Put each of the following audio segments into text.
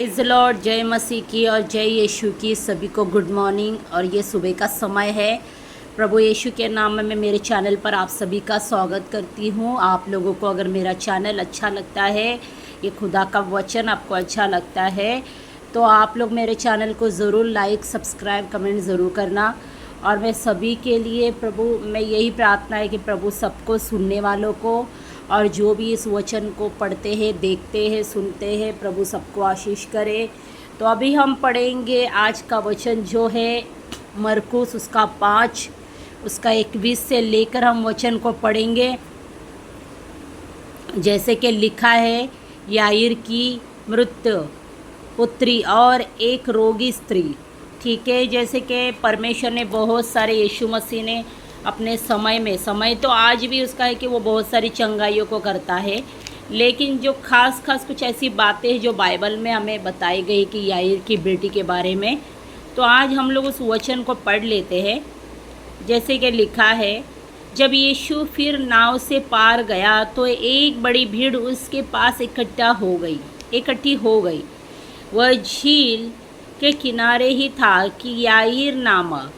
Praise the Lord. जय मसीह की और जय यीशु की सभी को गुड मॉर्निंग। और ये सुबह का समय है। प्रभु यीशु के नाम में मैं मेरे चैनल पर आप सभी का स्वागत करती हूँ। आप लोगों को अगर मेरा चैनल अच्छा लगता है, ये खुदा का वचन आपको अच्छा लगता है, तो आप लोग मेरे चैनल को ज़रूर लाइक, सब्सक्राइब, कमेंट ज़रूर करना। और मैं सभी के लिए प्रभु मैं यही प्रार्थना है कि प्रभु सबको, सुनने वालों को और जो भी इस वचन को पढ़ते हैं, देखते हैं, सुनते हैं, प्रभु सबको आशीष करे। तो अभी हम पढ़ेंगे आज का वचन जो है मरकुस उसका 5 उसका 21 से लेकर हम वचन को पढ़ेंगे। जैसे कि लिखा है, याईर की मृत्यु पुत्री और एक रोगी स्त्री। ठीक है, जैसे कि परमेश्वर ने बहुत सारे, यीशु मसीह ने अपने समय तो आज भी उसका है कि वो बहुत सारी चंगाइयों को करता है, लेकिन जो खास कुछ ऐसी बातें हैं जो बाइबल में हमें बताई गई कि याईर की बेटी के बारे में। तो आज हम लोग उस वचन को पढ़ लेते हैं। जैसे कि लिखा है, जब यीशु फिर नाव से पार गया तो एक बड़ी भीड़ उसके पास इकट्ठी हो गई। वह झील के किनारे ही था कि याईर नामक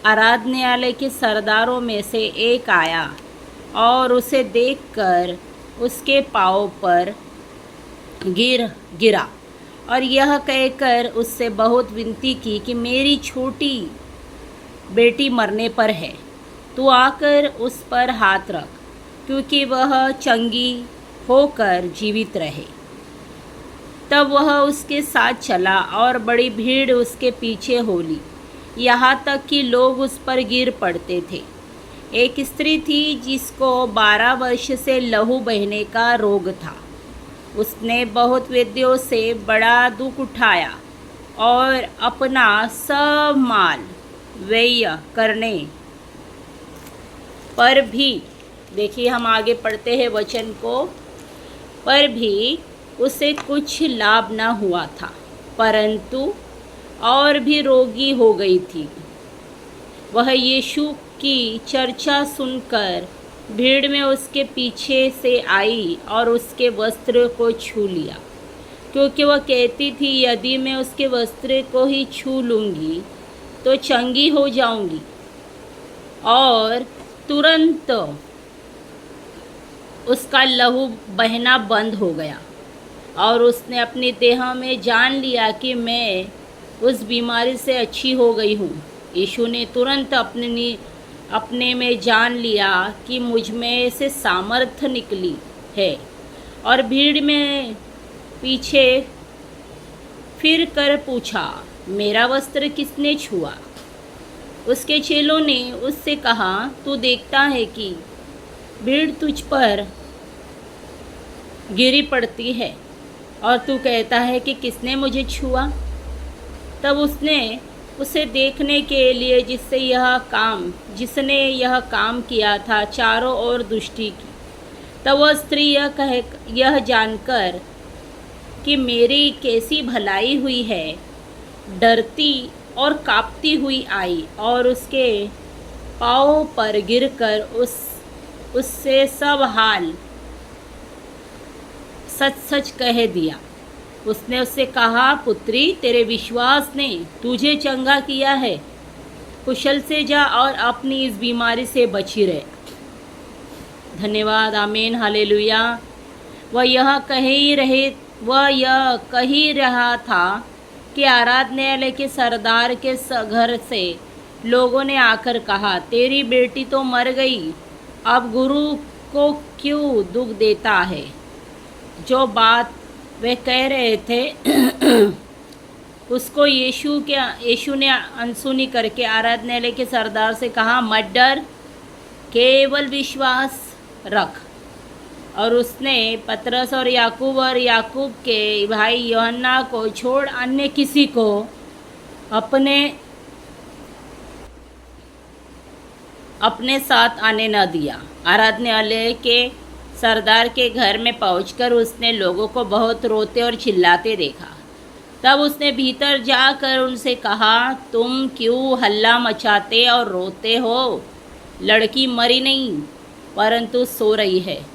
आराधनालय के सरदारों में से एक आया और उसे देखकर उसके पाँव पर गिरा और यह कहकर उससे बहुत विनती की कि मेरी छोटी बेटी मरने पर है, तू आकर उस पर हाथ रख, क्योंकि वह चंगी होकर जीवित रहे। तब वह उसके साथ चला और बड़ी भीड़ उसके पीछे हो ली, यहाँ तक कि लोग उस पर गिर पड़ते थे। एक स्त्री थी जिसको 12 वर्ष से लहू बहने का रोग था। उसने बहुत वैद्यों से बड़ा दुख उठाया और अपना सब माल व्यय करने पर भी, देखिए हम आगे पढ़ते हैं वचन को, पर भी उसे कुछ लाभ न हुआ था, परंतु और भी रोगी हो गई थी। वह यीशु की चर्चा सुनकर भीड़ में उसके पीछे से आई और उसके वस्त्र को छू लिया, क्योंकि वह कहती थी, यदि मैं उसके वस्त्र को ही छू लूँगी तो चंगी हो जाऊँगी। और तुरंत उसका लहू बहना बंद हो गया और उसने अपने देह में जान लिया कि मैं उस बीमारी से अच्छी हो गई हूँ। यीशु ने तुरंत अपने में जान लिया कि मुझ में से सामर्थ्य निकली है, और भीड़ में पीछे फिर कर पूछा, मेरा वस्त्र किसने छुआ? उसके चेलों ने उससे कहा, तू देखता है कि भीड़ तुझ पर गिरी पड़ती है और तू कहता है कि किसने मुझे छुआ? तब उसने उसे देखने के लिए जिसने यह काम किया था चारों ओर दृष्टि की। तब वह स्त्री यह जानकर कि मेरी कैसी भलाई हुई है, डरती और कांपती हुई आई और उसके पाँव पर गिरकर उससे सब हाल सच कह दिया। उसने उससे कहा, पुत्री, तेरे विश्वास ने तुझे चंगा किया है, कुशल से जा और अपनी इस बीमारी से बची रहे। धन्यवाद, आमीन, हालेलुया। वह यह कह ही रहा था कि आराधनालय के सरदार के घर से लोगों ने आकर कहा, तेरी बेटी तो मर गई, अब गुरु को क्यों दुख देता है? जो बात वे कह रहे थे उसको यीशु ने अनसुनी करके आराधनालय के सरदार से कहा, मत डर, केवल विश्वास रख। और उसने पतरस और याकूब के भाई यूहन्ना को छोड़ अन्य किसी को अपने साथ आने न दिया। आराधनालय के सरदार के घर में पहुंचकर उसने लोगों को बहुत रोते और चिल्लाते देखा। तब उसने भीतर जाकर उनसे कहा, तुम क्यों हल्ला मचाते और रोते हो? लड़की मरी नहीं, परंतु सो रही है।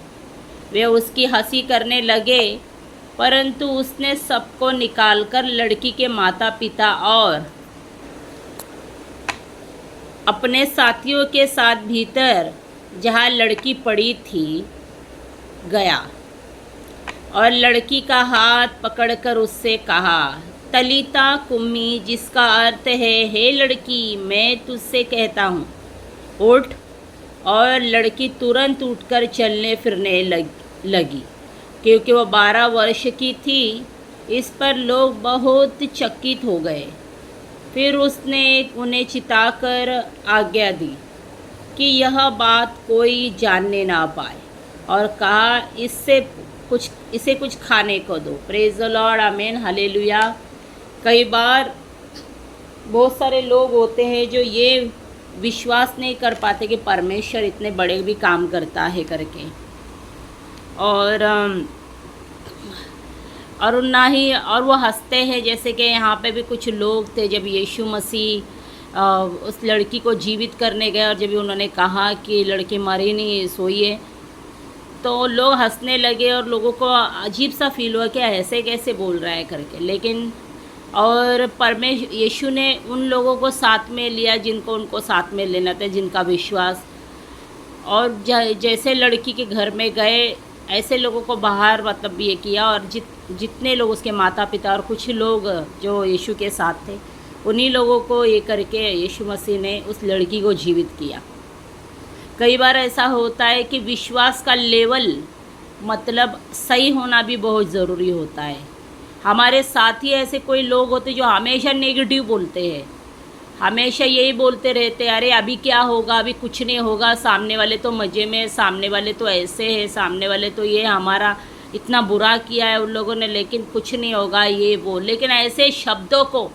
वे उसकी हंसी करने लगे परंतु उसने सबको निकालकर लड़की के माता पिता और अपने साथियों के साथ भीतर जहाँ लड़की पड़ी थी गया और लड़की का हाथ पकड़कर उससे कहा, तलीता कुम्मी, जिसका अर्थ है हे लड़की, मैं तुझसे कहता हूँ उठ। और लड़की तुरंत उठकर चलने फिरने लगी क्योंकि वह 12 वर्ष की थी। इस पर लोग बहुत चकित हो गए। फिर उसने उन्हें चिताकर आज्ञा दी कि यह बात कोई जानने ना पाए और कहा, इसे कुछ खाने को दो। प्रेज द लॉर्ड, आमीन, हालेलुया। कई बार बहुत सारे लोग होते हैं जो ये विश्वास नहीं कर पाते कि परमेश्वर इतने बड़े भी काम करता है करके, और ना ही और वो हंसते हैं। जैसे कि यहाँ पे भी कुछ लोग थे, जब यीशु मसीह उस लड़की को जीवित करने गए और जब उन्होंने कहा कि लड़की मरी नहीं, सोई है, तो लोग हंसने लगे और लोगों को अजीब सा फील हुआ कि ऐसे कैसे बोल रहा है करके। लेकिन और यीशु ने उन लोगों को साथ में लिया जिनको उनको साथ में लेना था, जिनका विश्वास। और जैसे लड़की के घर में गए, ऐसे लोगों को बाहर मतलब ये किया। और जितने लोग उसके माता पिता और कुछ लोग जो यीशु के साथ थे, उन्हीं लोगों को ये करके यीशु मसीह ने उस लड़की को जीवित किया। कई बार ऐसा होता है कि विश्वास का लेवल मतलब सही होना भी बहुत ज़रूरी होता है। हमारे साथी ऐसे कोई लोग होते जो हमेशा नेगेटिव बोलते हैं, हमेशा यही बोलते रहते, अरे अभी क्या होगा, अभी कुछ नहीं होगा, सामने वाले तो मज़े में, सामने वाले तो ऐसे हैं, सामने वाले तो ये हमारा इतना बुरा किया है उन लोगों ने, लेकिन कुछ नहीं होगा, ये वो। लेकिन ऐसे शब्दों को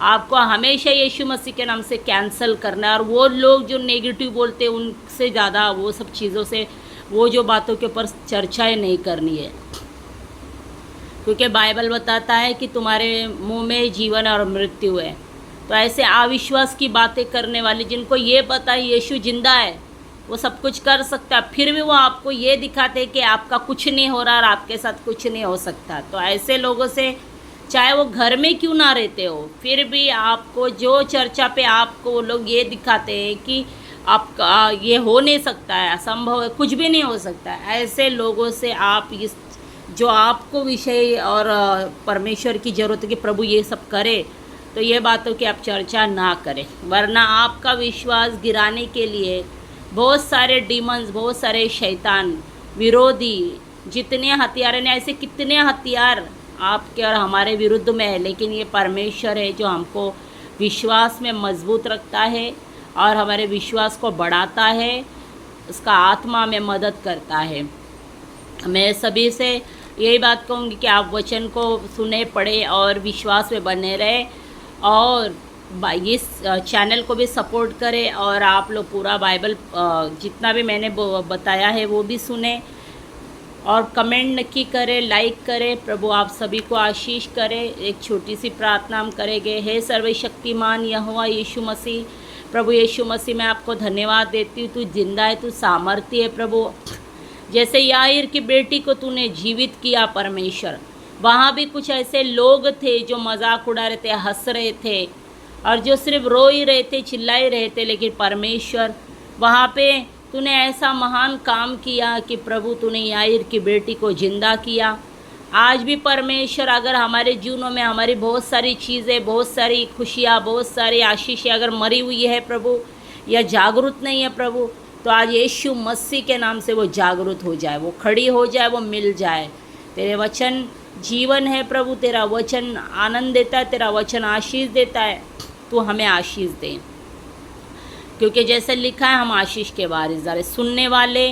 आपको हमेशा यीशु मसीह के नाम से कैंसिल करना है। और वो लोग जो नेगेटिव बोलते हैं उनसे ज़्यादा वो सब चीज़ों से, वो जो बातों के ऊपर चर्चाएँ नहीं करनी है, क्योंकि बाइबल बताता है कि तुम्हारे मुंह में जीवन और मृत्यु है। तो ऐसे अविश्वास की बातें करने वाले, जिनको ये पता है यीशु जिंदा है, वो सब कुछ कर सकता है, फिर भी वो आपको ये दिखाते हैं कि आपका कुछ नहीं हो रहा और आपके साथ कुछ नहीं हो सकता। तो ऐसे लोगों से, चाहे वो घर में क्यों ना रहते हो, फिर भी आपको जो चर्चा पे आपको वो लोग ये दिखाते हैं कि आपका ये हो नहीं सकता है, असंभव है, कुछ भी नहीं हो सकता है, ऐसे लोगों से आप इस जो आपको विषय और परमेश्वर की ज़रूरत है कि प्रभु ये सब करे, तो ये बातों की आप चर्चा ना करें। वरना आपका विश्वास गिराने के लिए बहुत सारे डीमंस, बहुत सारे शैतान, विरोधी, जितने हथियार ने, ऐसे कितने हथियार आपके और हमारे विरुद्ध में है, लेकिन ये परमेश्वर है जो हमको विश्वास में मजबूत रखता है और हमारे विश्वास को बढ़ाता है, उसका आत्मा में मदद करता है। मैं सभी से यही बात कहूँगी कि आप वचन को सुने, पढ़े और विश्वास में बने रहे, और इस चैनल को भी सपोर्ट करें। और आप लोग पूरा बाइबल जितना भी मैंने बताया है वो भी सुने और कमेंट नक्की करें, लाइक करें। प्रभु आप सभी को आशीष करे। एक छोटी सी प्रार्थना हम करेंगे। हे सर्वशक्तिमान यहोवा यीशु मसीह, प्रभु यीशु मसीह, मैं आपको धन्यवाद देती हूँ। तू जिंदा है, तू सामर्थ्य है प्रभु। जैसे याईर की बेटी को तूने जीवित किया परमेश्वर, वहाँ भी कुछ ऐसे लोग थे जो मजाक उड़ा रहे थे, हंस रहे थे और जो सिर्फ रो ही रहे थे, चिल्ला ही रहे थे, लेकिन परमेश्वर वहाँ पे तूने ऐसा महान काम किया कि प्रभु तूने याईर की बेटी को जिंदा किया। आज भी परमेश्वर अगर हमारे जीवनों में हमारी बहुत सारी चीज़ें, बहुत सारी खुशियाँ, बहुत सारी आशीषें अगर मरी हुई है प्रभु, या जागरूक नहीं है प्रभु, तो आज यीशु मसीह के नाम से वो जागरूक हो जाए, वो खड़ी हो जाए, वो मिल जाए। तेरे वचन जीवन है प्रभु, तेरा वचन आनंद देता है, तेरा वचन आशीष देता है। तू हमें आशीष दे, क्योंकि जैसे लिखा है हम आशीष के वारिस, सुनने वाले,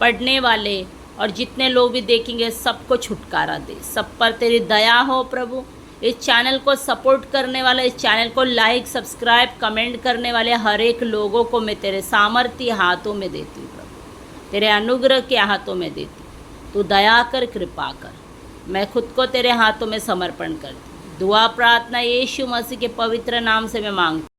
पढ़ने वाले और जितने लोग भी देखेंगे सबको छुटकारा दे। सब पर तेरी दया हो प्रभु। इस चैनल को सपोर्ट करने वाले, इस चैनल को लाइक, सब्सक्राइब, कमेंट करने वाले हर एक लोगों को मैं तेरे सामर्थ्य हाथों में देती हूँ प्रभु, तेरे अनुग्रह के हाथों में देती हूँ। तू दया कर, कृपा कर। मैं खुद को तेरे हाथों में समर्पण करती हूँ। दुआ प्रार्थना यीशु मसीह के पवित्र नाम से मैं मांगती हूँ।